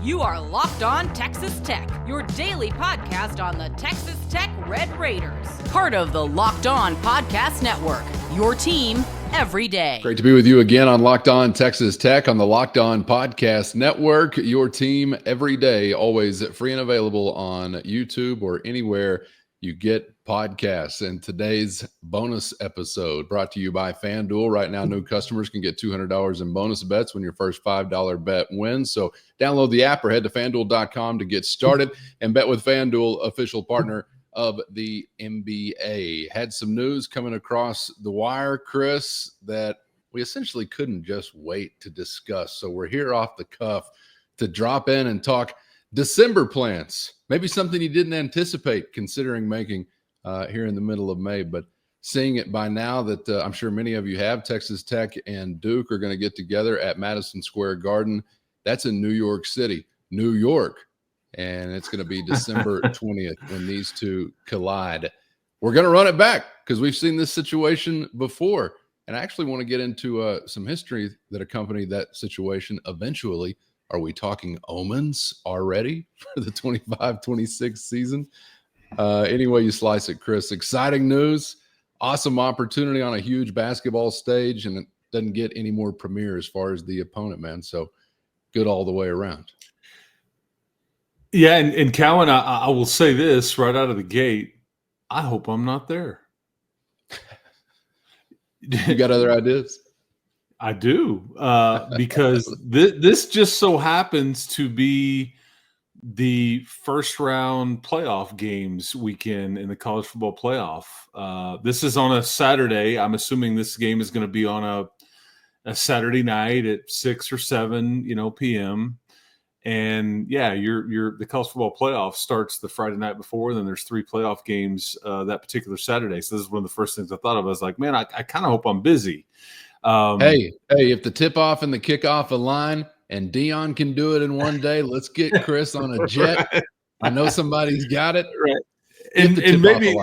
You are Locked On Texas Tech, your daily podcast on the Texas Tech Red Raiders. Part of the Locked On Podcast Network, your team every day. Great to be with you again on Locked On Texas Tech on the Locked On Podcast Network, your team every day, always free and available on YouTube or anywhere you get podcasts. And today's bonus episode brought to you by FanDuel. Right now, new customers can get $200 in bonus bets when your first $5 bet wins. So download the app or head to FanDuel.com to get started and bet with FanDuel, official partner of the NBA. Had some news coming across the wire, Chris, that we essentially couldn't just wait to discuss. So we're here off the cuff to drop in and talk December plans. Maybe something you didn't anticipate considering making here in the middle of May, but seeing it by now that I'm sure many of you have, Texas Tech and Duke are going to get together at Madison Square Garden. That's in New York City, New York. And it's going to be December 20th when these two collide. We're going to run it back because we've seen this situation before. And I actually want to get into some history that accompanied that situation eventually. Are we talking omens already for the 25-26 season? Any way you slice it, Chris. Exciting news. Awesome opportunity on a huge basketball stage. And it doesn't get any more premier as far as the opponent, man. So good all the way around. Yeah, and Cowan, I will say this right out of the gate. I hope I'm not there. You got other ideas? I do, because this just so happens to be the first round playoff games weekend in the college football playoff. This is on a Saturday. I'm assuming this game is going to be on a Saturday night at 6 or 7, p.m. And yeah, the college football playoff starts the Friday night before. Then there's 3 playoff games that particular Saturday. So this is one of the first things I thought of. I was like, man, I kind of hope I'm busy. Hey, if the tip-off and the kickoff align and Dion can do it in one day, let's get Chris on a jet. Right. I know somebody's got it. Right. And maybe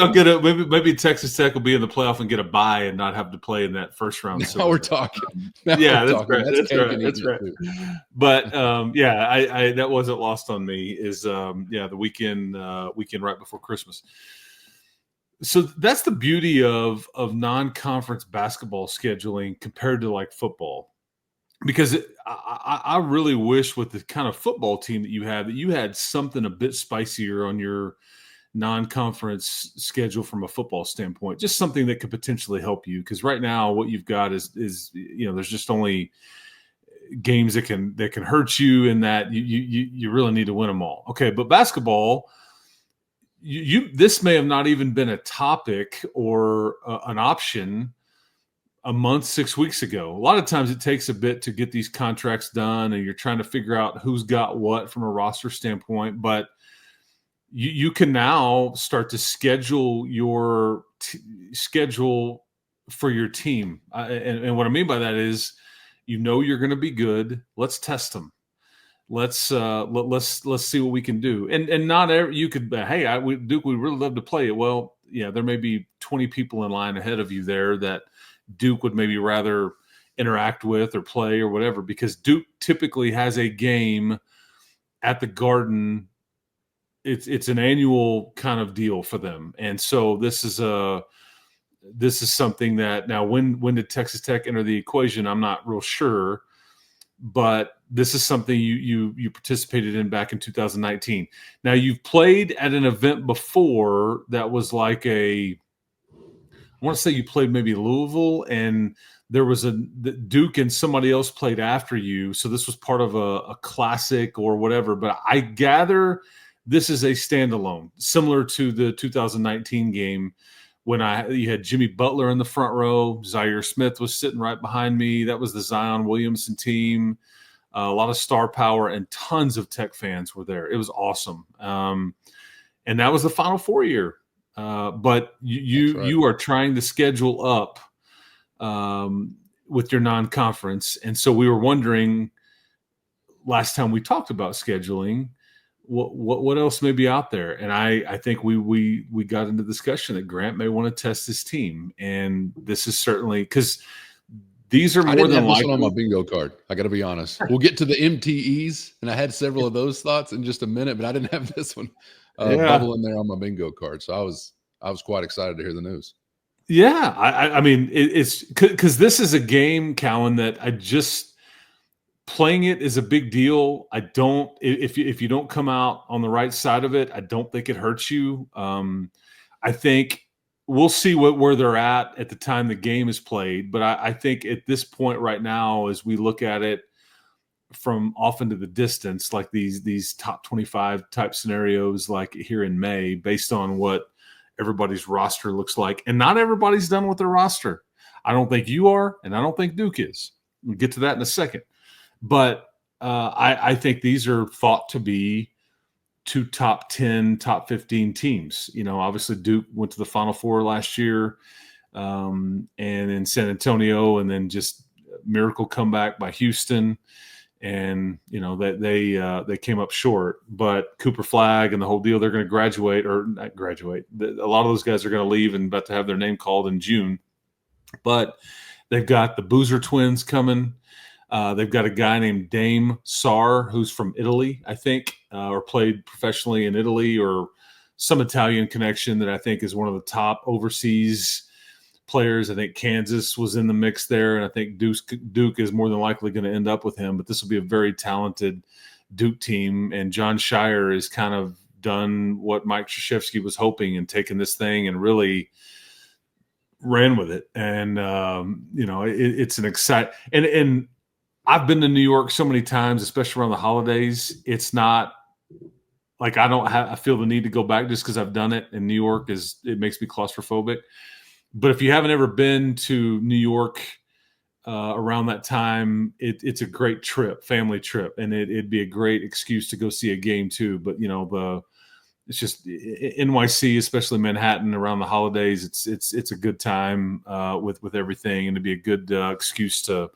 I'll get maybe Texas Tech will be in the playoff and get a bye and not have to play in that first round. Now we're talking. That's right. That's right. But I that wasn't lost on me. Is the weekend right before Christmas. So that's the beauty of non-conference basketball scheduling compared to like football, because I really wish with the kind of football team that you had something a bit spicier on your non-conference schedule from a football standpoint, just something that could potentially help you. Because right now what you've got is there's just only games that can hurt you, and that you really need to win them all. Okay, but basketball. This may have not even been a topic or an option a month, 6 weeks ago. A lot of times it takes a bit to get these contracts done, and you're trying to figure out who's got what from a roster standpoint. But you can now start to schedule your schedule for your team. And what I mean by that is, you're going to be good. Let's test them. Let's see what we can do. And not every, you could, hey, Duke, we really love to play it. Well, yeah, there may be 20 people in line ahead of you there that Duke would maybe rather interact with or play or whatever, because Duke typically has a game at the Garden. It's an annual kind of deal for them. And so this is something that now, when did Texas Tech enter the equation? I'm not real sure. But this is something you participated in back in 2019. Now, you've played at an event before that was like I want to say you played maybe Louisville, and there was Duke and somebody else played after you. So this was part of a classic or whatever. But I gather this is a standalone, similar to the 2019 game when you had Jimmy Butler in the front row. Zaire Smith was sitting right behind me. That was the Zion Williamson team. A lot of star power, and tons of Tech fans were there. It was awesome. And that was the Final Four year. But you are trying to schedule up with your non-conference. And so we were wondering last time we talked about scheduling, what else may be out there? And I think we got into discussion that Grant may want to test his team. And this is certainly because these are more than likely on my bingo card. I got to be honest. We'll get to the MTEs, and I had several of those thoughts in just a minute, but I didn't have this one bubbling there on my bingo card. So I was quite excited to hear the news. Yeah, I mean, it's because this is a game, Cowan, that I just playing it is a big deal. I don't if you don't come out on the right side of it, I don't think it hurts you. I think we'll see where they're at the time the game is played. But I think at this point right now, as we look at it from off into the distance, like these top 25 type scenarios, like here in May, based on what everybody's roster looks like, and not everybody's done with their roster. I don't think you are, and I don't think Duke is. We'll get to that in a second. But I think these are thought to be two top 10, top 15 teams. You know, obviously Duke went to the Final Four last year, and in San Antonio, and then just miracle comeback by Houston. And, you know, that they came up short. But Cooper Flagg and the whole deal, they're going to graduate, or not graduate. A lot of those guys are going to leave and about to have their name called in June. But they've got the Boozer twins coming. They've got a guy named Dame Sarr, who's from Italy, I think, or played professionally in Italy, or some Italian connection that I think is one of the top overseas players. I think Kansas was in the mix there, and I think Duke is more than likely going to end up with him. But this will be a very talented Duke team, and John Shire has kind of done what Mike Krzyzewski was hoping and taken this thing and really ran with it. And you know, it's an exciting and I've been to New York so many times, especially around the holidays. It's not like I feel the need to go back just because I've done it. And New York it makes me claustrophobic. But if you haven't ever been to New York around that time, it's a great trip, family trip, and it'd be a great excuse to go see a game too. But you know, it's just NYC, especially Manhattan, around the holidays. It's a good time with everything, and it'd be a good excuse to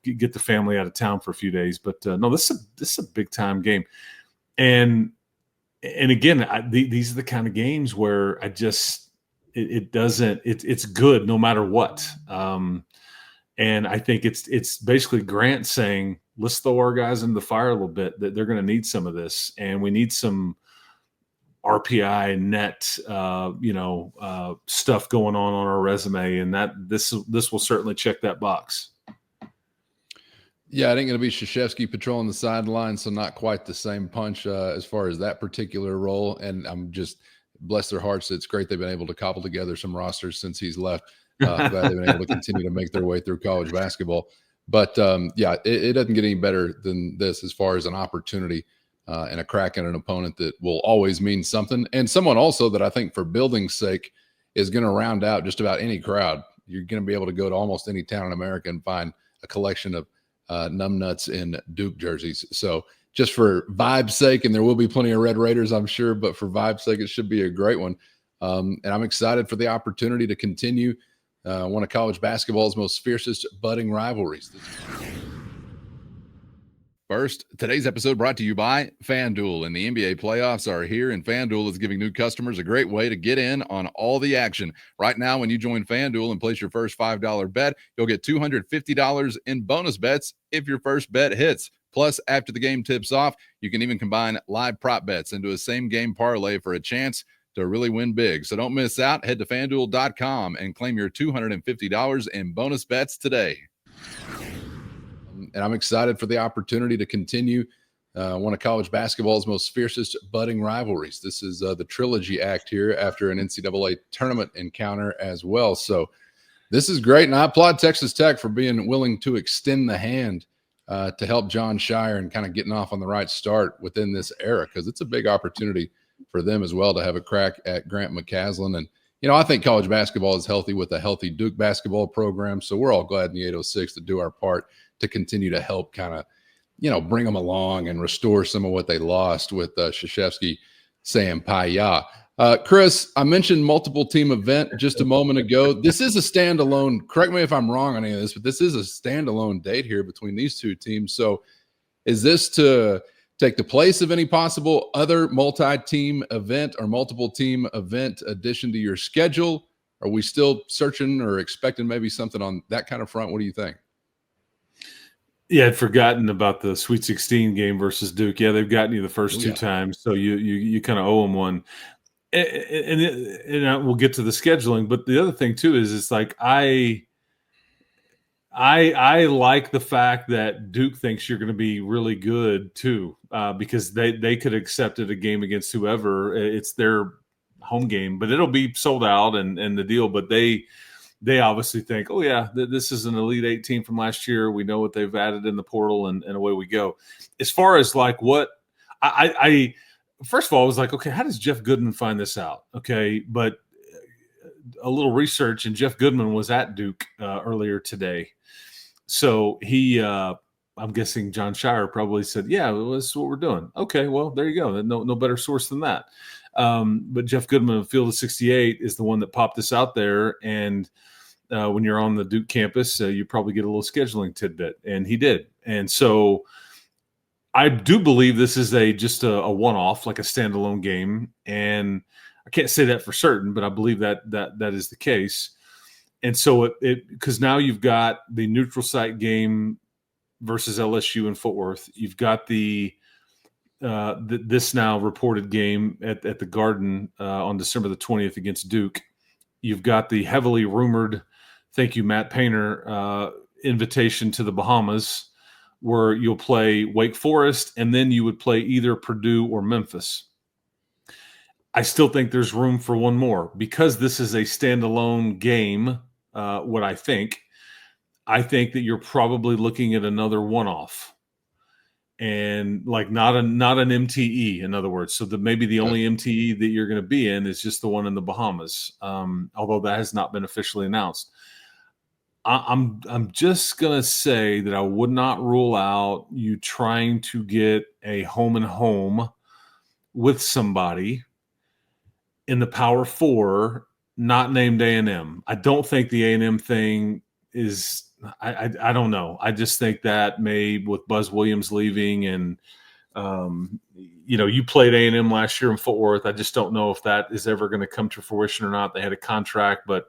get the family out of town for a few days. But no, this is a big time game, and again, these are the kind of games where it's good no matter what. And I think it's basically Grant saying, let's throw our guys into the fire a little bit. That they're going to need some of this, and we need some RPI net, stuff going on our resume, and that this will certainly check that box. Yeah, it ain't going to be Krzyzewski patrolling the sideline, so not quite the same punch as far as that particular role. And I'm just bless their hearts. It's great they've been able to cobble together some rosters since he's left. Glad they've been able to continue to make their way through college basketball. But it doesn't get any better than this as far as an opportunity and a crack at an opponent that will always mean something. And someone also that I think for building's sake is going to round out just about any crowd. You're going to be able to go to almost any town in America and find a collection of numbnuts in Duke jerseys. So just for vibe's sake, and there will be plenty of Red Raiders, I'm sure, but for vibe's sake, it should be a great one. And I'm excited for the opportunity to continue one of college basketball's most fiercest budding rivalries. First, today's episode brought to you by FanDuel, and the NBA playoffs are here, and FanDuel is giving new customers a great way to get in on all the action. Right now, when you join FanDuel and place your first $5 bet, you'll get $250 in bonus bets if your first bet hits. Plus, after the game tips off, you can even combine live prop bets into a same-game parlay for a chance to really win big. So don't miss out. Head to FanDuel.com and claim your $250 in bonus bets today. And I'm excited for the opportunity to continue one of college basketball's most fiercest budding rivalries. This is the trilogy act here after an NCAA tournament encounter as well. So this is great, and I applaud Texas Tech for being willing to extend the hand to help John Shire and kind of getting off on the right start within this era, because it's a big opportunity for them as well to have a crack at Grant McCasland. And, you know, I think college basketball is healthy with a healthy Duke basketball program. So we're all glad in the 806 to do our part to continue to help kind of, you know, bring them along and restore some of what they lost with Krzyzewski saying Paya. Chris, I mentioned multiple team event just a moment ago. This is a standalone, correct me if I'm wrong on any of this, but this is a standalone date here between these two teams. So is this to take the place of any possible other multi-team event or multiple team event addition to your schedule? are we still searching or expecting maybe something on that kind of front? What do you think? Yeah, I'd forgotten about the Sweet 16 game versus Duke. Yeah, they've gotten you the first two times, so you kind of owe them one. And we'll get to the scheduling, but the other thing too is it's like I like the fact that Duke thinks you're going to be really good too, because they could have accepted a game against whoever. It's their home game, but it'll be sold out and the deal. But they obviously think, oh yeah, this is an Elite Eight team from last year. We know what they've added in the portal, and away we go. As far as like what I first of all, I was like, okay, how does Jeff Goodman find this out? Okay, but a little research, and Jeff Goodman was at Duke earlier today. So he, I'm guessing John Shire probably said, yeah, that's what we're doing. Okay, well, there you go. No better source than that. But Jeff Goodman of Field of 68 is the one that popped this out there. And when you're on the Duke campus, you probably get a little scheduling tidbit. And he did. And so I do believe this is just a one-off, like a standalone game, and I can't say that for certain, but I believe that is the case. And so because now you've got the neutral site game versus LSU in Fort Worth, you've got this now reported game at the Garden on December the 20th against Duke. You've got the heavily rumored, thank you Matt Painter, invitation to the Bahamas, where you'll play Wake Forest, and then you would play either Purdue or Memphis. I still think there's room for one more because this is a standalone game. What I think that you're probably looking at another one-off, and like not an MTE, in other words. So maybe the only MTE that you're going to be in is just the one in the Bahamas, although that has not been officially announced. I'm just gonna say that I would not rule out you trying to get a home and home with somebody in the Power Four, not named A&M. I don't think the A&M thing is. I don't know. I just think that with Buzz Williams leaving and you played A&M last year in Fort Worth. I just don't know if that is ever going to come to fruition or not. They had a contract, but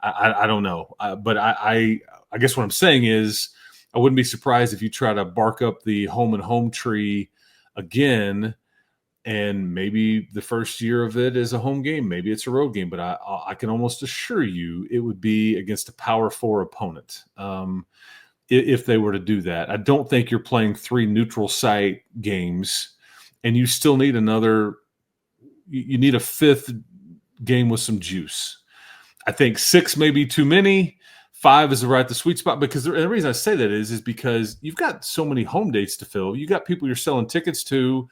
I don't know. But I guess what I'm saying is I wouldn't be surprised if you try to bark up the home and home tree again, and maybe the first year of it is a home game. Maybe it's a road game, but I can almost assure you it would be against a Power Four opponent if they were to do that. I don't think you're playing 3 neutral site games, and you still need you need a 5th game with some juice. I think 6 may be too many. 5 is the sweet spot, because the reason I say that is because you've got so many home dates to fill. You got people you're selling tickets to,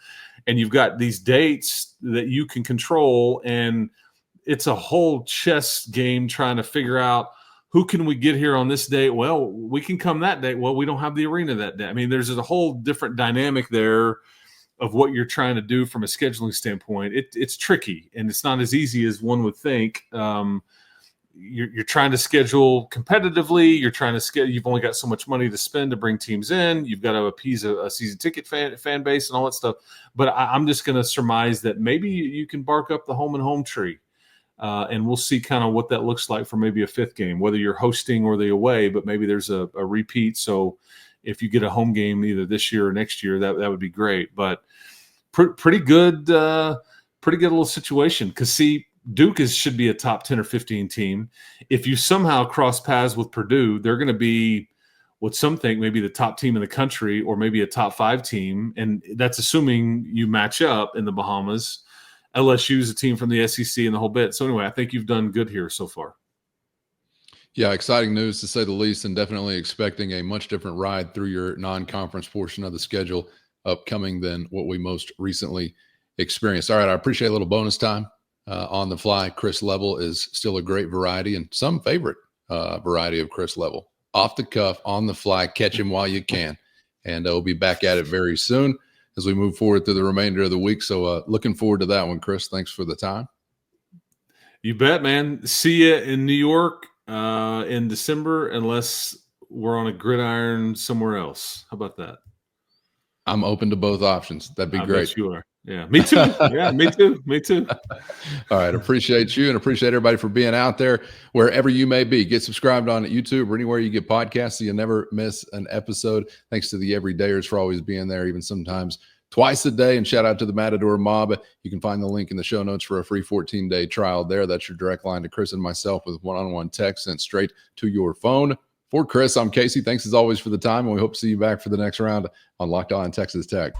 and you've got these dates that you can control, and it's a whole chess game trying to figure out who can we get here on this date. Well, we can come that day. Well, we don't have the arena that day. I mean, there's a whole different dynamic there of what you're trying to do from a scheduling standpoint. It's tricky, and it's not as easy as one would think. You're trying to schedule competitively. You're trying to schedule. You've only got so much money to spend to bring teams in. You've got to appease a season ticket fan base and all that stuff. But I'm just going to surmise that maybe you can bark up the home and home tree, and we'll see kind of what that looks like for maybe a 5th game, whether you're hosting or the away. But maybe there's a repeat. So if you get a home game either this year or next year, that would be great. But pretty good little situation, because see, Duke should be a top 10 or 15 team. If you somehow cross paths with Purdue, they're going to be what some think maybe the top team in the country, or maybe a top 5 team. And that's assuming you match up in the Bahamas. LSU is a team from the SEC and the whole bit. So anyway, I think you've done good here so far. Yeah, exciting news to say the least, and definitely expecting a much different ride through your non-conference portion of the schedule upcoming than what we most recently experienced. All right, I appreciate a little bonus time. On the fly, Chris Level is still a great variety, and some favorite variety of Chris Level. Off the cuff, on the fly, catch him while you can. And we'll be back at it very soon as we move forward through the remainder of the week. So looking forward to that one, Chris. Thanks for the time. You bet, man. See you in New York in December, unless we're on a gridiron somewhere else. How about that? I'm open to both options. That'd be great. Bet you are. Yeah, me too. Yeah, me too. Me too. All right. Appreciate you and appreciate everybody for being out there wherever you may be. Get subscribed on YouTube or anywhere you get podcasts so you never miss an episode. Thanks to the everydayers for always being there, even sometimes twice a day. And shout out to the Matador Mob. You can find the link in the show notes for a free 14-day trial there. That's your direct line to Chris and myself with one-on-one text sent straight to your phone. For Chris, I'm Casey. Thanks as always for the time, and we hope to see you back for the next round on Locked On Texas Tech.